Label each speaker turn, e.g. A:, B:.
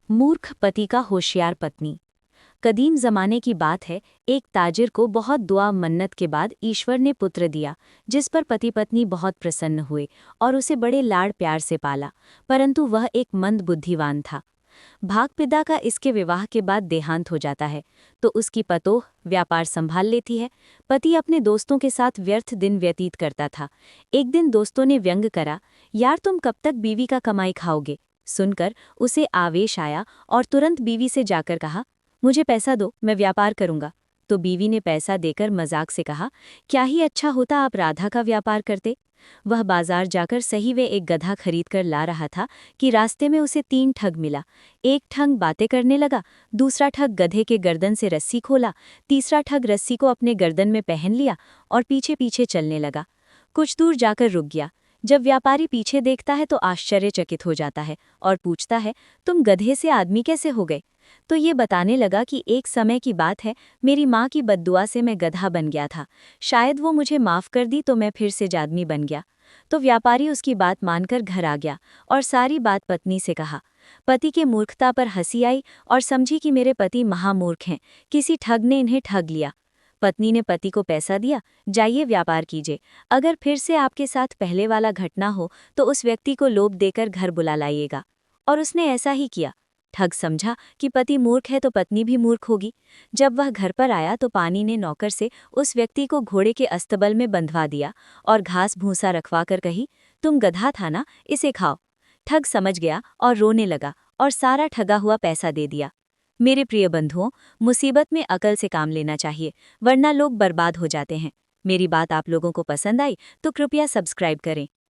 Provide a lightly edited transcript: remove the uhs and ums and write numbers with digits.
A: मूर्ख पति का होशियार पत्नी। कदीम जमाने की बात है। एक ताजिर को बहुत दुआ मन्नत के बाद ईश्वर ने पुत्र दिया, जिस पर पति पत्नी बहुत प्रसन्न हुए और उसे बड़े लाड़ प्यार से पाला। परंतु वह एक मंद बुद्धिवान था। भाग पिता का इसके विवाह के बाद देहांत हो जाता है, तो उसकी पतोह व्यापार संभाल लेती है। पति अपने दोस्तों के साथ व्यर्थ दिन व्यतीत करता था। एक दिन दोस्तों ने व्यंग करा, यार तुम कब तक बीवी का कमाई खाओगे। सुनकर उसे आवेश आया और तुरंत बीवी से जाकर कहा, मुझे पैसा दो, मैं व्यापार करूंगा। तो बीवी ने पैसा देकर मजाक से कहा, क्या ही अच्छा होता आप राधा का व्यापार करते। वह बाजार जाकर सही वे एक गधा खरीद कर ला रहा था कि रास्ते में उसे 3 ठग मिला। एक ठग बातें करने लगा, दूसरा ठग गधे के गर्दन से रस्सी खोला, तीसरा ठग रस्सी को अपने गर्दन में पहन लिया और पीछे पीछे चलने लगा। कुछ दूर जाकर रुक गया। जब व्यापारी पीछे देखता है तो आश्चर्यचकित हो जाता है और पूछता है, तुम गधे से आदमी कैसे हो गए। तो ये बताने लगा कि एक समय की बात है, मेरी माँ की बद्दुआ से मैं गधा बन गया था। शायद वो मुझे माफ़ कर दी तो मैं फिर से आदमी बन गया। तो व्यापारी उसकी बात मानकर घर आ गया और सारी बात पत्नी से कहा। पति के मूर्खता पर हंसी आई और समझी कि मेरे पति महामूर्ख हैं, किसी ठग ने इन्हें ठग लिया। पत्नी ने पति को पैसा दिया, जाइए व्यापार कीजिए। अगर फिर से आपके साथ पहले वाला घटना हो तो उस व्यक्ति को लोभ देकर घर बुला लाइएगा। और उसने ऐसा ही किया। ठग समझा कि पति मूर्ख है तो पत्नी भी मूर्ख होगी। जब वह घर पर आया तो पानी ने नौकर से उस व्यक्ति को घोड़े के अस्तबल में बंधवा दिया और घास भूसा रखवा कर कही, तुम गधा था ना, इसे खाओ। ठग समझ गया और रोने लगा और सारा ठगा हुआ पैसा दे दिया। मेरे प्रिय बंधुओं, मुसीबत में अकल से काम लेना चाहिए, वरना लोग बर्बाद हो जाते हैं। मेरी बात आप लोगों को पसंद आई तो कृपया सब्सक्राइब करें।